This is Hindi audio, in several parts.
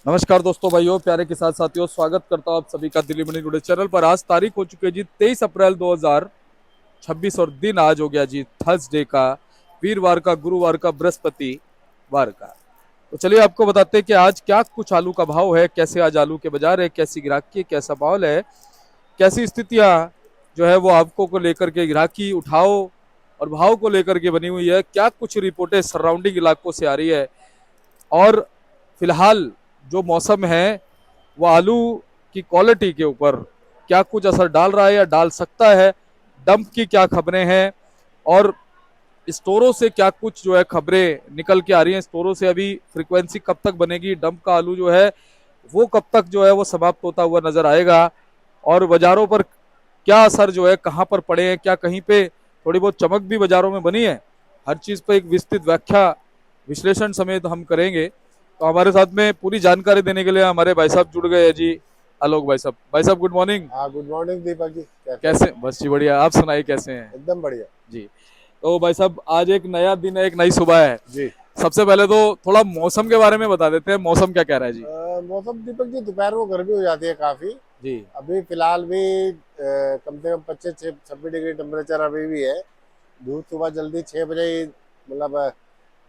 नमस्कार दोस्तों, भाइयों, प्यारे के साथ साथियों, स्वागत करता हूं आप सभी का दिल्ली मनी टुडे चैनल पर। आज तारीख हो चुकी है जी 23 अप्रैल 2026 और दिन आज हो गया जी थर्सडे का, वीरवार का, गुरुवार का, बृहस्पतिवार का। तो चलिए आपको बताते हैं कि आज क्या कुछ आलू का भाव है, कैसे आज आलू के बाजार है, कैसी ग्राहकी, कैसा माहौल है, कैसी स्थितियां जो है वो आपको को लेकर के ग्राहकी उठाओ और भाव को लेकर के बनी हुई है, क्या कुछ रिपोर्टें सराउंडिंग इलाकों से आ रही है और फिलहाल जो मौसम है वो आलू की क्वालिटी के ऊपर क्या कुछ असर डाल रहा है या डाल सकता है, डंप की क्या खबरें हैं और स्टोरों से क्या कुछ जो है खबरें निकल के आ रही हैं। स्टोरों से अभी फ्रीक्वेंसी कब तक बनेगी, डंप का आलू जो है वो कब तक जो है वो समाप्त होता हुआ नजर आएगा और बाजारों पर क्या असर जो है कहाँ पर पड़े हैं, क्या कहीं पे थोड़ी बहुत चमक भी बाजारों में बनी है, हर चीज पर एक विस्तृत व्याख्या विश्लेषण समेत हम करेंगे। तो हमारे साथ में पूरी जानकारी देने के लिए हमारे भाई साहब जुड़ गए हैं जी, आलोक भाई साहब। भाई साहब गुड मॉर्निंग। हाँ, गुड मॉर्निंग दीपक जी। कैसे हैं? कैसे? बस जी बढ़िया, आप सुनाइए कैसे हैं एकदम बढ़िया। जी। तो भाई साहब आज एक नया दिन है, एक नई सुबह है। जी। सबसे पहले तो थोड़ा मौसम के बारे में बता देते हैं, मौसम क्या कह रहा है जी। मौसम दीपक जी, दोपहर को गर्मी हो जाती है काफी। जी। अभी फिलहाल भी कम से कम 25 26 डिग्री टेम्परेचर अभी भी है। धूप सुबह जल्दी 6 बजे ही मतलब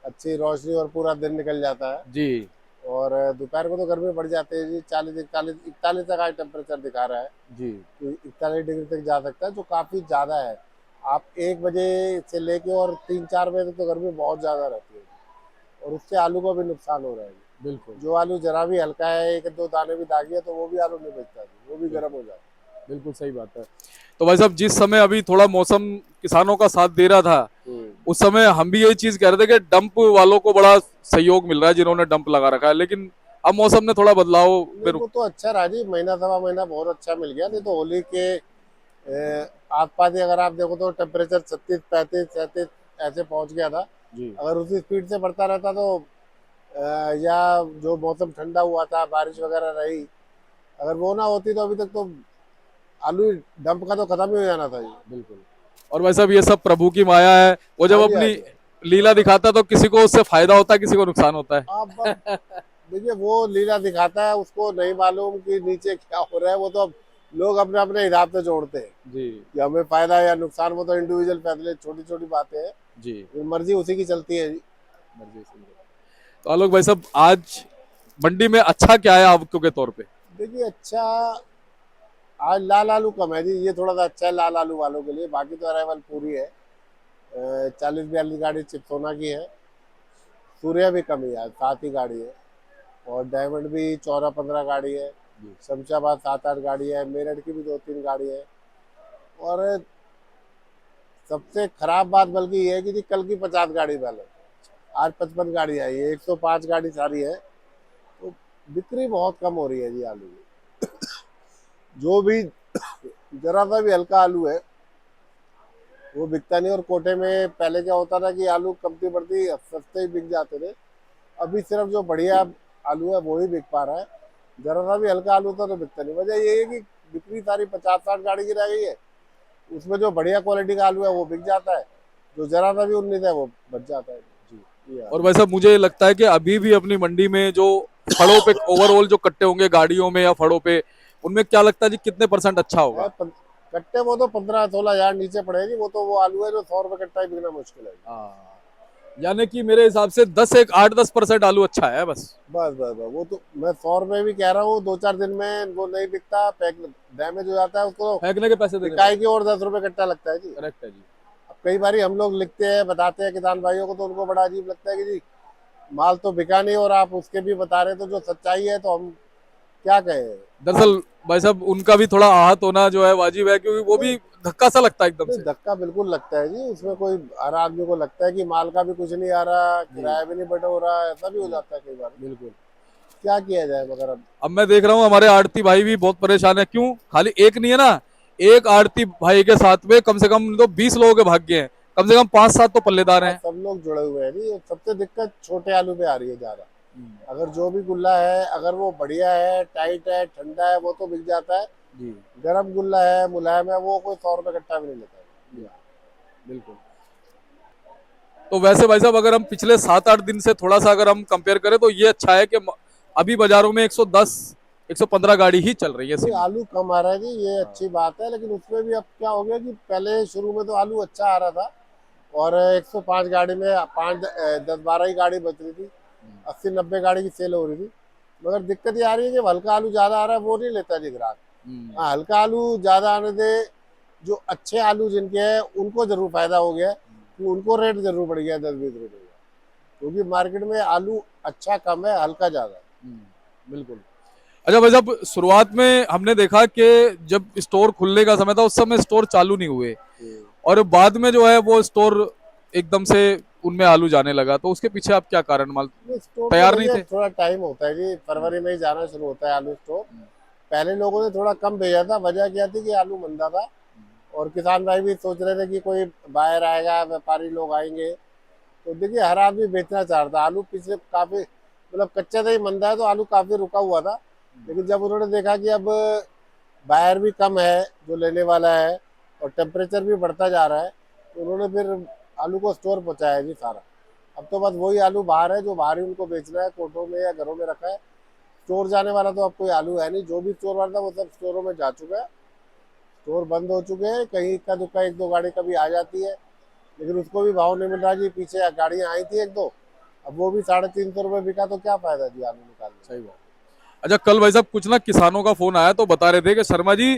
अच्छी रोशनी और पूरा दिन निकल जाता है। जी। और दोपहर को तो गर्मी बढ़ जाती है जी, 40 41 41 तक आज टेम्परेचर दिखा रहा है। जी। तो 41 डिग्री तक जा सकता है, जो काफी ज्यादा है। आप 1 बजे से लेके और 3 4 बजे तक तो गर्मी बहुत ज्यादा रहती है और उससे आलू को भी नुकसान हो रहा है। बिल्कुल। जो आलू जरा भी हल्का है, एक दो दाने भी दागी है, तो वो भी आलू नहीं बचता, वो भी गर्म हो जाता बिल्कुल सही बात है। तो भाई साहब जिस समय अभी थोड़ा मौसम किसानों का साथ दे रहा था, है। उस समय हम भी यही चीज कह रहे थे कि डंप वालों को बड़ा सहयोग मिल रहा है जिन्होंने डंप लगा रखा है, लेकिन अब मौसम ने थोड़ा बदलाव नहीं, में वो तो अच्छा रहा जी, महीना सवा महीना बहुत अच्छा मिल गया। नहीं तो होली के आसपास ही अगर आप देखो तो टेम्परेचर 36 35 37 ऐसे पहुंच गया था। जी। अगर उसी स्पीड से बढ़ता रहता तो या जो मौसम ठंडा हुआ था, बारिश वगैरह रही, अगर वो ना होती तो अभी तक तो आलू डंप का तो खत्म ही हो जाना था जी। बिल्कुल। और भाई साहब ये सब प्रभु की माया है, वो जब हाँ जी, हाँ अपनी जी। लीला दिखाता है तो किसी को उससे फायदा होता है, किसी को नुकसान होता अब है। देखिए, वो लीला दिखाता है, उसको नहीं मालूम कि नीचे क्या हो रहा है। वो तो अब लोग अपने अपने हिसाब से जोड़ते हैं जी। कि हमें फायदा है या नुकसान। वो तो इंडिविजुअल फैसले, छोटी छोटी बातें हैं, जी। मर्जी उसी की चलती है जी। मर्जी से। तो आलोक भाई साहब आज मंडी में अच्छा क्या है आपको के तौर पे? देखिए, अच्छा, आज लाल आलू कम है जी, ये थोड़ा सा अच्छा है लाल आलू वालों के लिए। बाकी तो अराइवल पूरी है। 40 42 गाड़ी चिप्सोना की है। सूर्या भी कम ही है, 7 ही गाड़ी है। और डायमंड भी 14 15 गाड़ी है। जी। शमशाबाद 7 8 गाड़ी है। मेरठ की भी 2 3 गाड़ी है। और सबसे खराब बात बल्कि ये है कि जी, कल की 50 गाड़ी पहले, आज 55 गाड़ी आई है, 105 गाड़ी सारी है। तो बिक्री बहुत कम हो रही है जी आलू की। जो भी जरा सा भी हल्का आलू है वो बिकता नहीं। और कोटे में पहले क्या होता था कि आलू कमती पड़ती सस्ते ही बिक जाते थे। अभी सिर्फ जो बढ़िया आलू है वो ही बिक पा रहा है। जरा सा भी हल्का आलू था तो बिकता नहीं। वजह ये है कि बिक्री सारी 50 60 गाड़ी की रह गई है। उसमें जो बढ़िया क्वालिटी का आलू है वो बिक जाता है, जो जरा सा भी उन्नीस है वो बच जाता है जी। ये और हाल वैसा मुझे लगता है कि अभी भी अपनी मंडी में जो फड़ों पे ओवरऑल जो कट्टे होंगे गाड़ियों में या फड़ों पे, उनमें क्या लगता है जी कितने परसेंट अच्छा है। होगा? कट्टे वो तो 15 16 हजार नीचे पड़ेगी। वो तो वो आलू है जो 100 रुपए कट्टा ही बिकना मुश्किल है। हाँ, यानी कि मेरे हिसाब से 10 एक 8-10% आलू अच्छा है बस। बस बस बस, वो तो मैं 100 रुपए भी कह रहा हूँ, 2 4 दिन में वो नहीं बिकता, पैक डैमेज हो जाता है उसको। फेंकने के पैसे देने इकाई पड़ते की और 10 रुपए कट्टा लगता है जी। हैं। करेक्ट है जी। अब कई बार हम लोग लिखते हैं, बताते हैं किसान भाइयों को, तो उनको बड़ा अजीब लगता है कि जी, माल तो बिका नहीं और आप उसके भी बता रहे, तो जो सच्चाई है तो हम क्या कहें। दरअसल आज भाई साहब उनका भी थोड़ा आहत होना जो है वाजिब है, क्योंकि वो नहीं भी धक्का सा लगता है एकदम नहीं, से। धक्का बिल्कुल लगता है जी। उसमें कोई, हर आदमी को लगता है कि माल का भी कुछ नहीं आ रहा, जी। किराया भी नहीं बट हो रहा, ऐसा भी हो जी। जाता है कई बार। बिल्कुल। क्या किया जाए मगर अब। अब मैं देख रहा हूँ हमारे आड़ती भाई भी बहुत परेशान है। क्यों? खाली एक नहीं है ना, एक आड़ती भाई के साथ में कम से कम तो 20 लोगों के भाग्य हैं, कम से कम 5-7 तो पल्लेदार हाँ, हैं। सब लोग जुड़े हुए हैं जी। सबसे दिक्कत छोटे आलू पे आ रही है ज्यादा। हम्म। अगर जो भी गुल्ला है, अगर वो बढ़िया है, टाइट है, ठंडा है, वो तो बिक जाता है। जी। गरम गुल्ला है, मुलायम है, वो कोई 100 रुपए कट्टा भी नहीं लेता है। बिल्कुल। बिल्कुल। तो वैसे भाई साहब अगर हम पिछले 7-8 दिन से थोड़ा सा अगर हम कंपेयर करें तो ये अच्छा है कि अभी बाजारों में 110 115 गाड़ी ही चल रही है नहीं, सीमेंट। आलू कम आ रहा है जी, ये अच्छी बात है, लेकिन उसमें भी अब क्या हो गया कि पहले शुरू में तो आलू अच्छा आ रहा था और 105 गाड़ी में 5 10 12 ही गाड़ी बच रही थी, 80 90 गाड़ी की सेल हो रही थी। मगर दिक्कत ये आ रही है कि हल्का आलू ज्यादा आ रहा है, वो नहीं लेता जी ग्राहक। हम्म, हाँ, हल्का आलू ज्यादा आने दे, जो अच्छे आलू जिनके हैं उनको जरूर फायदा हो गया है, कि उनको रेट जरूर बढ़ गया 10 20 रुपए का, क्योंकि मार्केट में आलू अच्छा कम है, हल्का ज्यादा है। बिल्कुल। अच्छा भाई साहब, शुरुआत में हमने देखा कि जब स्टोर खुलने का समय था उस समय स्टोर चालू नहीं हुए, हम्म। और बाद में जो है वो स्टोर एकदम से उनमें आलू जाने लगा, तो उसके पीछे आप क्या कारण माल नहीं, स्टोर तो तैयार नहीं देखिए थे? थोड़ा टाइम होता है जी, फरवरी में ही जाना शुरू होता है आलू स्टोर। पहले लोगों ने थोड़ा कम भेजा था, वजह क्या थी कि आलू मंदा था, और किसान भाई भी सोच रहे थे कि कोई बायर आएगा, व्यापारी लोग आएंगे। तो देखिए हर आदमी बेचना चाह रहा था आलू, पिछले काफी मतलब कच्चा था ही, मंदा है तो आलू काफी रुका हुआ था। लेकिन जब उन्होंने देखा कि अब बायर भी कम है जो लेने वाला है, और टेम्परेचर भी बढ़ता जा रहा है, तो उन्होंने फिर आलू को स्टोर पहुंचाया जी सारा। अब तो बस वही आलू बाहर है जो बाहर ही उनको बेचना है, कोटों में या घरों में रखा है। स्टोर जाने वाला तो अब कोई आलू है नहीं, जो भी स्टोर वाला था वो सब स्टोरों में जा चुका है, स्टोर बंद हो चुके हैं। कहीं इक्का दुक्का एक दो गाड़ी कभी आ जाती है, लेकिन उसको भी भाव नहीं मिल रहा जी। पीछे गाड़ियां आई थी एक दो, अब वो भी 350 रुपये बिका, तो क्या फायदा जी आलू निकालने सही बात। अच्छा, कल भाई साहब कुछ ना किसानों का फोन आया तो बता रहे थे कि शर्मा जी,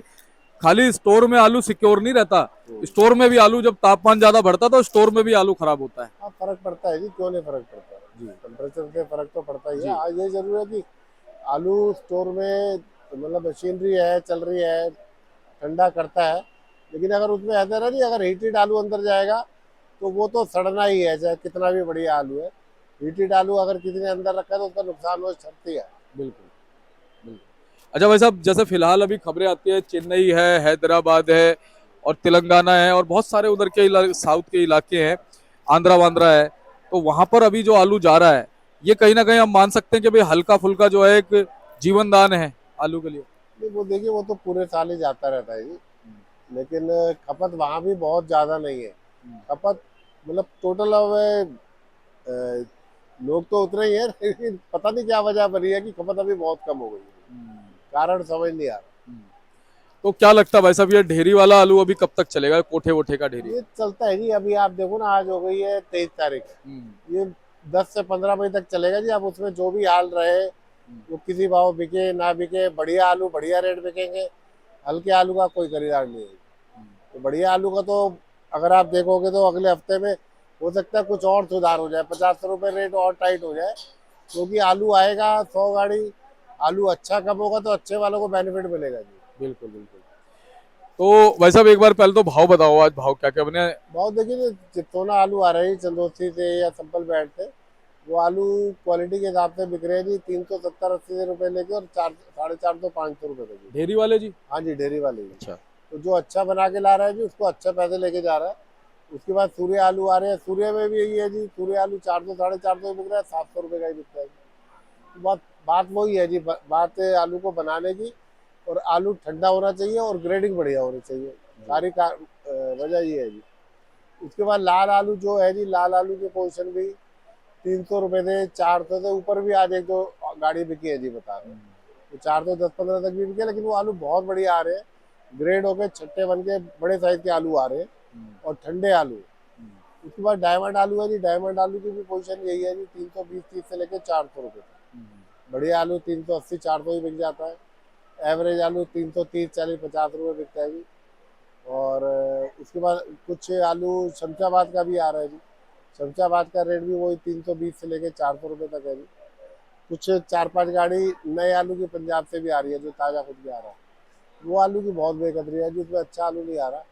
खाली स्टोर में आलू सिक्योर नहीं रहता, में। स्टोर में भी आलू जब तापमान ज्यादा बढ़ता तो स्टोर में भी आलू खराब होता है। हाँ, फर्क पड़ता है जी, क्यों नहीं फर्क पड़ता है, जी। टेम्परेचर से फर्क तो पड़ता ही है। जी। हाँ, ये जरूर है कि आलू स्टोर में मतलब मशीनरी है, चल रही है, ठंडा करता है, लेकिन अगर उसमें ऐसा ना जी, अगर हीटेड आलू अंदर जाएगा तो वो तो सड़ना ही है, चाहे कितना भी बढ़िया आलू है। हीटेड आलू अगर किसी ने अंदर रखा है तो उसका नुकसान वो छटती है। बिल्कुल, बिल्कुल। अच्छा भाई साहब, जैसे फिलहाल अभी खबरें आती है चेन्नई है, हैदराबाद है और तेलंगाना है और बहुत सारे उधर के साउथ के इलाके हैं, आंध्रा वांद्रा है, तो वहां पर अभी जो आलू जा रहा है, ये कहीं ना कहीं हम मान सकते हैं कि भाई हल्का फुल्का जो है एक जीवन दान है आलू के लिए। नहीं, वो देखिए वो तो पूरे साल ही जाता रहता है जी, लेकिन खपत वहाँ भी बहुत ज़्यादा नहीं है। खपत मतलब टोटल अब अ, लोग तो उतने ही है, लेकिन पता नहीं क्या वजह बनी है कि खपत अभी बहुत कम हो गई है। कारण समझ नहीं आ रहा। तो क्या लगता है भाई साहब, ये ढेरी वाला आलू अभी कब तक चलेगा, कोठे वोठे का ढेरी? ये चलता है जी, अभी आप देखो ना, आज हो गई है 23 तारीख, हम्म, ये 10 से 15 बजे तक चलेगा जी। अब उसमें जो भी हाल रहे, वो किसी भाव बिके ना बिके, बढ़िया आलू बढ़िया रेट बिकेंगे, हल्के आलू का कोई खरीदार नहीं है। तो बढ़िया आलू का तो अगर आप देखोगे तो अगले हफ्ते में हो सकता है कुछ और सुधार हो जाए, 50 रुपये रेट और टाइट हो जाए, क्योंकि आलू आएगा 100 गाड़ी, आलू अच्छा कम होगा तो अच्छे वालों को बेनिफिट मिलेगा जी। बिल्कुल बिल्कुल। तो भाई साहब एक बार पहले तो भाव बताओ, आज भाव क्या क्या बने? बहुत देखिए, चित्तोना आलू आ रहे हैं चंदोसी से या सिंपल बैट से, वो आलू क्वालिटी के हिसाब से बिक रहे हैं जी, 370 80 रुपये लेके, और 400 450 500 रुपये तक जी। ढेरी वाले जी? हाँ जी, डेयरी वाले जी। अच्छा। तो जो अच्छा बना के ला रहा है जी, उसको अच्छा पैसे लेके जा रहा है। उसके बाद सूर्य आलू आ रहे हैं, सूर्य में भी यही है जी, सूर्य आलू 400 450 बिक रहा है, 700 रुपये का ही बिकता है जी। तो बात बात वही है जी, बात है आलू को बनाने की, और आलू ठंडा होना चाहिए और ग्रेडिंग बढ़िया होनी चाहिए, सारी वजह ये है जी। उसके बाद लाल आलू जो है जी, लाल आलू की पोजीशन भी 300 रुपये से 400 से ऊपर भी आज एक दो गाड़ी बिकी है जी, बता रहे हैं। तो 410 15 तक भी बिके, लेकिन वो आलू बहुत बढ़िया आ रहे हैं, ग्रेड होके छट्टे बन के बड़े साइज के आलू आ रहे हैं, और ठंडे आलू। उसके बाद डायमंड आलू है जी, डायमंड आलू की भी पोजीशन यही है जी, 320 30 से लेकर 400 रुपये तक। बढ़िया आलू 380 400 ही बिक जाता है। एवरेज आलू 330 40 50 रुपये बिकता है जी। और उसके बाद कुछ आलू शमशाबाद का भी आ रहा है जी, शमशाबाद का रेट भी वही 320 से लेके 400 रुपये तक है जी। कुछ 4 5 गाड़ी नए आलू की पंजाब से भी आ रही है, जो ताज़ा खुद के आ रहा है, वो आलू की बहुत बेकदरी है जी, उसमें अच्छा आलू नहीं आ रहा।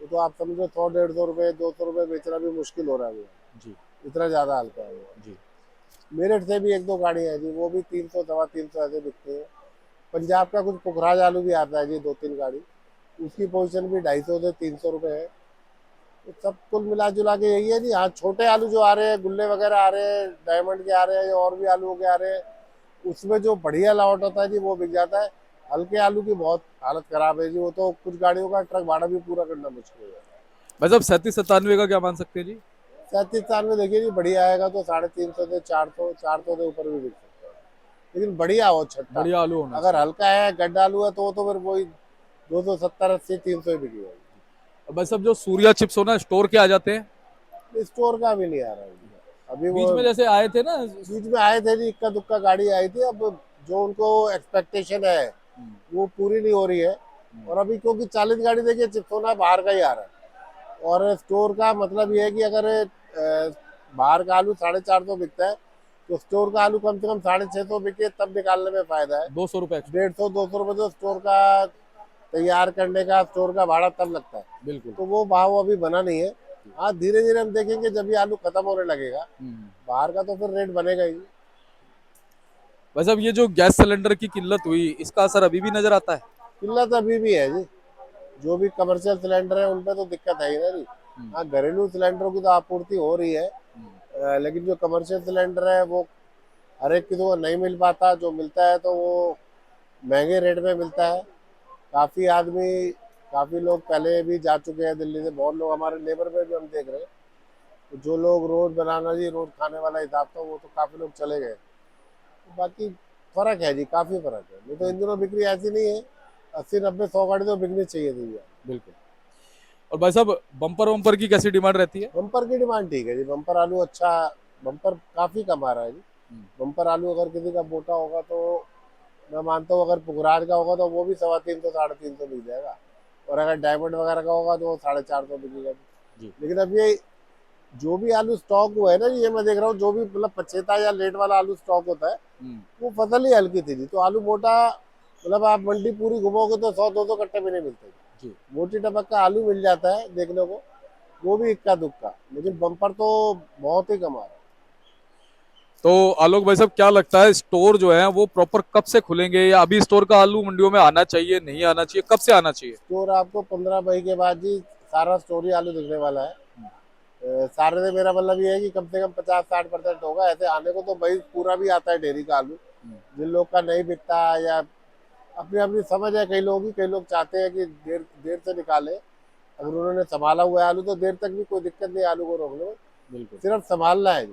वो तो आप समझो 100 150 रुपये 200 रुपये बेचना भी मुश्किल हो रहा है वो, जी। इतना ज़्यादा हल्का है वो। जी। मेरठ से भी एक दो गाड़ी है जी, वो भी 300 350 ऐसे बिकते हैं। पंजाब का कुछ पुखराज आलू भी आता है जी, 2 3 गाड़ी, उसकी पोजीशन भी 250 से 300 रुपये है। तो सब कुल मिला जुला के यही है जी। हाँ, छोटे आलू जो आ रहे हैं, गुल्ले वगैरह आ रहे हैं, डायमंड के आ रहे हैं, और भी आलू के आ रहे हैं, उसमें जो बढ़िया लावट होता है जी वो बिक जाता है। हल्के आलू की बहुत हालत खराब है जी, वो तो कुछ गाड़ियों का ट्रक भाड़ा भी पूरा करना मुश्किल हो जाता है। भाई साहब 37 97 का क्या मान सकते हैं जी? 37 में देखिए जी, बढ़िया आएगा तो 350 से 400 400 से ऊपर भी बिक सकता है। लेकिन बढ़िया हो छट्टा। बढ़िया आलू होना अगर हल्का है गड्ढा आलू है तो फिर वही 270 80 300 बिकी होगी। चाहिए। बस अब जो सूर्या चिप्स हो ना स्टोर के आ जाते हैं। स्टोर का भी नहीं आ रहा है अभी वो। बीच में जैसे आए थे ना। बीच में आए थे जी, इक्का दुक्का गाड़ी आई थी। अब जो उनको एक्सपेक्टेशन है वो पूरी नहीं हो रही है। और अभी क्योंकि 40 गाड़ी देखिए चिप्स होना बाहर का ही आ रहा है। और स्टोर का मतलब ये है कि अगर बाहर का आलू 450 बिकता है तो स्टोर का आलू कम से कम 650 बिके, तब निकालने में फायदा है। 200 रुपए एक्स्ट्रा। 150 200 रुपये तो स्टोर का तैयार करने का, स्टोर का भाड़ा तब लगता है। बिल्कुल। तो वो भाव अभी बना नहीं है। हाँ धीरे धीरे हम देखेंगे जब ये आलू खत्म होने लगेगा बाहर का तो फिर रेट बनेगा ही। वैसे अब ये जो गैस सिलेंडर की किल्लत हुई इसका असर अभी भी नजर आता है। किल्लत अभी भी है जी। जो भी कमर्शियल सिलेंडर है उनपे तो दिक्कत है ही ना जी। हाँ घरेलू सिलेंडरों की तो आपूर्ति हो रही है। लेकिन जो कमर्शियल सिलेंडर है वो हर एक की तो नहीं मिल पाता। जो मिलता है तो वो महंगे रेट में मिलता है। काफ़ी आदमी, काफ़ी लोग पहले भी जा चुके हैं दिल्ली से। बहुत लोग हमारे लेबर में भी हम देख रहे हैं। तो जो लोग रोज बनाना जी रोज खाने वाला हिसाब था वो तो काफ़ी लोग चले गए। बाकी फर्क है जी, काफ़ी फर्क है। नहीं तो इन दिनों बिक्री ऐसी नहीं है। 80 90 100 गाड़ी तो बिकनी चाहिए थी यार। बिल्कुल। और भाई साहब बम्पर वम्पर की कैसी डिमांड रहती है। बम्पर की डिमांड ठीक है जी। बम्पर आलू अच्छा, बम्पर काफ़ी कमा रहा है जी। बम्पर आलू अगर किसी का मोटा होगा तो मैं मानता हूँ, अगर पुखराज का होगा तो वो भी 350 350 बिक जाएगा। और अगर डायमंड वगैरह का होगा तो वो 450 बिकेगा। जी। लेकिन अब ये जो भी आलू स्टॉक हुआ है ना, ये मैं देख रहा हूँ जो भी मतलब पछेता या लेट वाला आलू स्टॉक होता है वो फसल ही हल्की थी जी। तो आलू मोटा मतलब आप मंडी पूरी घुमाओगे तो 100 200 कट्टे भी नहीं मिलते जी। मोटी टपक का आलू मिल जाता है देखने को, वो भी इक्का दुक्का। लेकिन बम्पर तो बहुत ही कमा रहा है। तो आलोक भाई साहब क्या लगता है स्टोर जो है वो प्रॉपर कब से खुलेंगे या अभी स्टोर का आलू मंडियों में आना चाहिए नहीं आना चाहिए कब से आना चाहिए। स्टोर आपको 15 मई के बाद जी सारा स्टोर ही आलू दिखने वाला है। सारे से मेरा मतलब ये है कि कम से कम 50 60% होगा। ऐसे आने को तो भाई पूरा भी आता है डेयरी का आलू। जिन लोग का नहीं बिकता या अपनी अपनी समझ है कई लोगों की, कई लोग चाहते हैं कि देर देर से निकाले। अगर उन्होंने संभाला हुआ है आलू तो देर तक भी कोई दिक्कत नहीं आलू को रोकने में। बिल्कुल। सिर्फ संभालना है जी।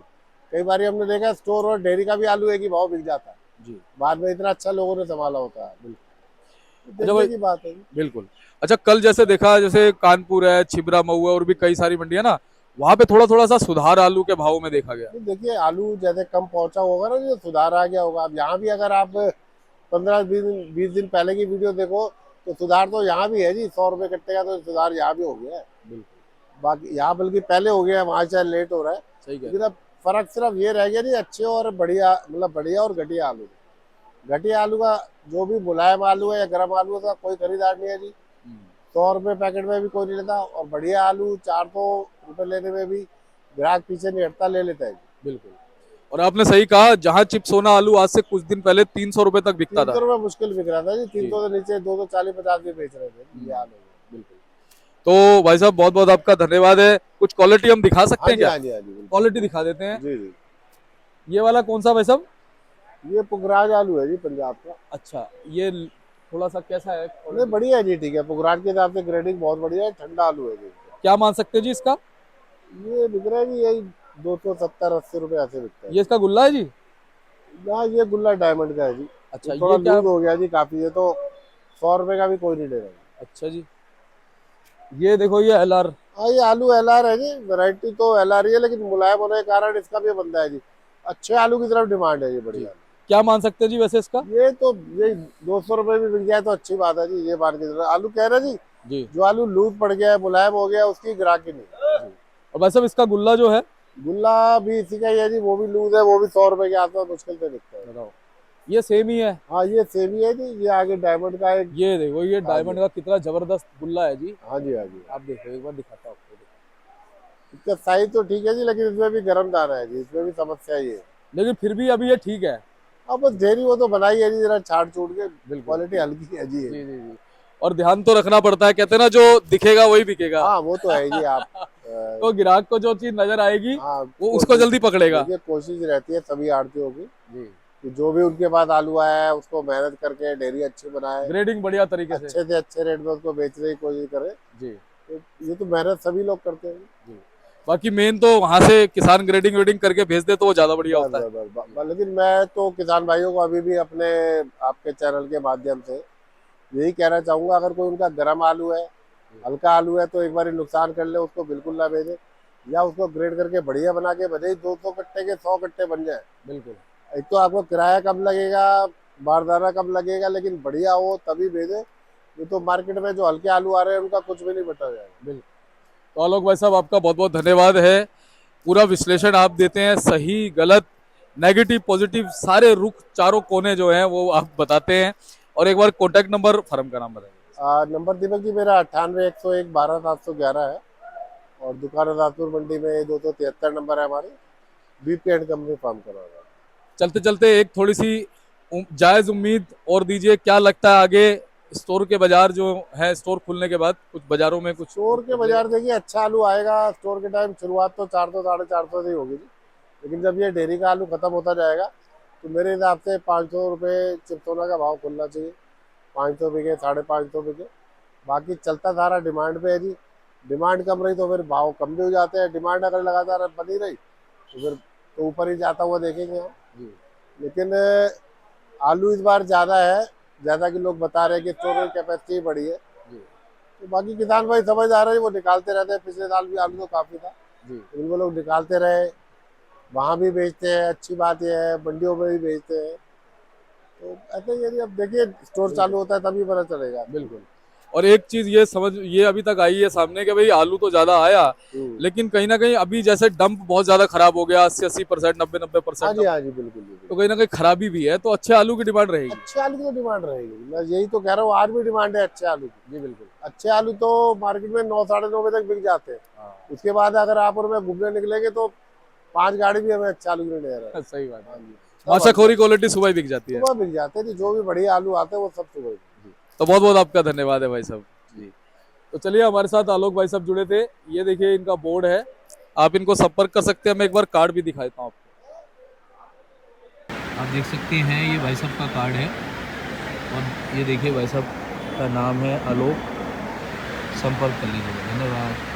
कई बार हमने देखा स्टोर और डेयरी का भी आलू एक ही भाव बिक जाता है। जी। बाद में इतना अच्छा लोगों ने संभाला होता है। बिल्कुल। अच्छा देखने भाई। की बात है जी। बिल्कुल। अच्छा कल जैसे देखा जैसे कानपुर है छिबरा मऊ और भी कई सारी मंडियां ना वहां पे थोड़ा थोड़ा सा सुधार आलू के भाव में देखा गया। नहीं, देखिए आलू जैसे कम पहुंचा होगा ना जो सुधार आ गया होगा। अब यहाँ भी अगर आप 15 20 दिन पहले की वीडियो देखो तो सुधार तो यहाँ भी है जी। 100 रुपये कट्टे का तो सुधार यहाँ भी हो गया है। बिल्कुल। बाकी यहाँ बल्कि पहले हो गया है, वहाँ शायद लेट हो रहा है। सही कह लेकिन अब फर्क सिर्फ ये रह गया नहीं, अच्छे और बढ़िया मतलब बढ़िया और घटिया आलू। घटिया आलू का जो भी मुलायम आलू है या गर्म आलू है उसका कोई खरीदार नहीं है जी। रहे। 100 रुपये पैकेट में भी कोई नहीं लेता। और बढ़िया आलू 400 रुपये लेने में भी ग्राहक पीछे नहीं हटता, ले लेता है जी। बिल्कुल। और आपने सही कहा जहां चिप्स सोना आलू आज से कुछ दिन पहले 300 रुपए तक बिकता तीन था। सौ रुपये मुश्किल बिक रहा था जी। तीन जी। सौ से नीचे 240 50 भी बेच रहे थे ये हाल हो गया। बिल्कुल। तो भाई साहब बहुत बहुत आपका धन्यवाद है कुछ क्वालिटी हम दिखा सकते हाँ हैं जी, क्या। हाँ जी, हाँ जी, बिल्कुल। क्वालिटी दिखा देते हैं। जी जी। ये वाला कौन सा भाई साहब। ये पुखराज आलू है जी पंजाब का। अच्छा ये थोड़ा सा कैसा है नहीं quality? बढ़िया है जी, ठीक है। पुखराज के हिसाब से ग्रेडिंग बहुत बढ़िया है। ठंडा आलू है जी। क्या मान सकते हैं जी इसका। ये बिक रहा है जी यही 270 80 रुपये ऐसे बिकता है। ये इसका गुल्ला है जी। हाँ ये गुल्ला डायमंड का है जी। अच्छा ये थोड़ा ये क्या। लूज हो गया जी काफी। ये तो 100 रुपये का भी कोई नहीं ले रहा है। अच्छा जी। ये देखो ये एलआर। हाँ ये आलू एलआर है जी। वैरायटी तो एलआर ही है लेकिन मुलायम होने के कारण इसका भी बनता है जी। अच्छे आलू की तरफ डिमांड है ये, जी। बढ़िया। क्या मान सकते हैं जी वैसे इसका। ये तो ये 200 रुपये भी बिक जाए तो अच्छी बात है जी। ये मान के चलो आलू कह रहे जी। जी। जो आलू लूज पड़ गया है मुलायम हो गया उसकी ग्राहकी नहीं। जी। और भाई साहब इसका गुल्ला जो है। गुल्ला भी इसी का ही है जी। वो भी लूज है, वो भी 100 रुपये के आसपास मुश्किल से बिकता है। बताओ। ये सेम ही है। हाँ ये सेम ही है जी। ये आगे डायमंड का एक। ये देखो ये हाँ जी, डायमंड का कितना जबरदस्त गुल्ला है जी। हाँ जी, हाँ जी। आप देखो एक बार दिखाता हूँ आपको। इसका साइज तो ठीक है जी लेकिन इसमें भी गर्म दाना है जी। इसमें भी समस्या ही है। लेकिन फिर भी अभी ये ठीक है। अब बस ढेरी वो तो बनाई है जी, जरा छाट छूट के। बिल्कुल। क्वालिटी हल्की है जी ये। जी जी जी। और ध्यान तो रखना पड़ता है कहते हैं ना जो दिखेगा वही बिकेगा। हाँ वो तो है जी। आप तो ग्राहक को जो चीज नजर आएगी हाँ वो उसको कोशिश, जल्दी पकड़ेगा। देखिए कोशिश रहती है सभी आड़तियों की जी। कि जो भी उनके पास आलू आया है उसको मेहनत करके डेयरी अच्छी बनाए, ग्रेडिंग बढ़िया तरीके से। अच्छे से अच्छे रेट में उसको बेचने की कोशिश करे। जी। तो ये तो मेहनत सभी लोग करते हैं। जी। बाकी मेन तो वहां से किसान ग्रेडिंग वेडिंग करके भेज दे तो वो ज्यादा बढ़िया बस होता है। बस बस बस। लेकिन मैं तो किसान भाइयों को अभी भी अपने आपके चैनल के माध्यम से यही कहना चाहूंगा, अगर कोई उनका गर्म आलू है, हल्का आलू है, तो एक बार नुकसान कर ले, उसको बिल्कुल ना भेजे, या उसको ग्रेड करके बढ़िया बना के, भले ही 200 कट्टे के 100 कट्टे बन जाए। बिल्कुल। एक तो आपको किराया कम लगेगा, बारदाना कम लगेगा, लेकिन बढ़िया हो तभी भेजे। ये तो मार्केट में जो हल्के आलू आ रहे हैं उनका कुछ भी नहीं बता जाएगा। बिल्कुल। तो आलोक भाई साहब आपका बहुत बहुत धन्यवाद है। पूरा विश्लेषण आप देते हैं, सही गलत नेगेटिव पॉजिटिव सारे रुख चारों कोने जो हैं वो आप बताते हैं। और एक बार कॉन्टैक्ट नंबर फर्म का नाम बताइए। नंबर दीपक जी मेरा 98 101 12 711 है, और दुकान राजपुर मंडी में 273 नंबर है हमारी, बीपी एंड कंपनी फार्म करवाना। चलते चलते एक थोड़ी सी जायज उम्मीद और दीजिए, क्या लगता है आगे स्टोर के बाजार जो है, स्टोर खुलने के बाद कुछ बाजारों में कुछ स्टोर के बाजार देखिए अच्छा आलू आएगा। स्टोर के टाइम शुरुआत तो 400 450 से ही होगी जी, लेकिन जब ये डेयरी का आलू खत्म होता जाएगा तो मेरे हिसाब से 500 रुपये चिपसोना का भाव खुलना चाहिए। 500 बिके, 550 बिके, बाकी चलता सारा डिमांड पे है जी। डिमांड कम रही तो फिर भाव कम भी हो जाते हैं, डिमांड अगर लगातार बनी रही तो फिर तो ऊपर ही जाता हुआ देखेंगे हम। जी। लेकिन आलू इस बार ज़्यादा है, ज़्यादा कि लोग बता रहे हैं कि स्टोरेज कैपेसिटी बढ़ी है। जी। तो बाकी किसान भाई समझदार है, वो निकालते रहते हैं। पिछले साल भी आलू तो काफ़ी था, जी। लेकिन वो लोग निकालते रहे, वहाँ भी बेचते हैं। अच्छी बात यह है मंडियों में भी बेचते हैं। तो ऐसे ही है जी, अब देखिए स्टोर चालू होता है तभी पता चलेगा। बिल्कुल। और एक चीज ये समझ ये अभी तक आई है सामने कि भाई आलू तो ज्यादा आया, हम्म। लेकिन कहीं ना कहीं अभी जैसे डंप बहुत ज्यादा खराब हो गया, 80-80%, 90-90% हाँ जी, डंप, हाँ जी, बिल्कुल बिल्कुल। तो कहीं ना कहीं खराबी भी है, तो अच्छे आलू की डिमांड रहेगी। अच्छे आलू की तो डिमांड रहेगी, मैं यही तो कह रहा हूँ, आज भी डिमांड है अच्छे आलू की। जी बिल्कुल। अच्छे आलू तो मार्केट में 9 साढ़े 9 बजे तक बिक जाते हैं। हाँ। उसके बाद अगर आप उनमें घूमने निकलेंगे तो 5 गाड़ी भी हमें अच्छे आलू की नहीं दे रहा है। सही बात हाँ है। जी, सब माशाखोरी क्वालिटी सुबह ही बिक जाती है। सुबह बिक जाते हैं जी, जो भी बढ़िया आलू आते हैं वो सब सुबह बिक। जी। तो बहुत बहुत आपका धन्यवाद है भाई साहब। जी। तो चलिए, हमारे साथ आलोक भाई साहब जुड़े थे। ये देखिए इनका बोर्ड है, आप इनको संपर्क कर सकते हैं। मैं एक बार कार्ड भी दिखा देता हूँ आपको। आप देख सकते हैं ये भाई साहब का कार्ड है, और ये देखिए भाई साहब का नाम है आलोक, संपर्क कर लीजिए। धन्यवाद।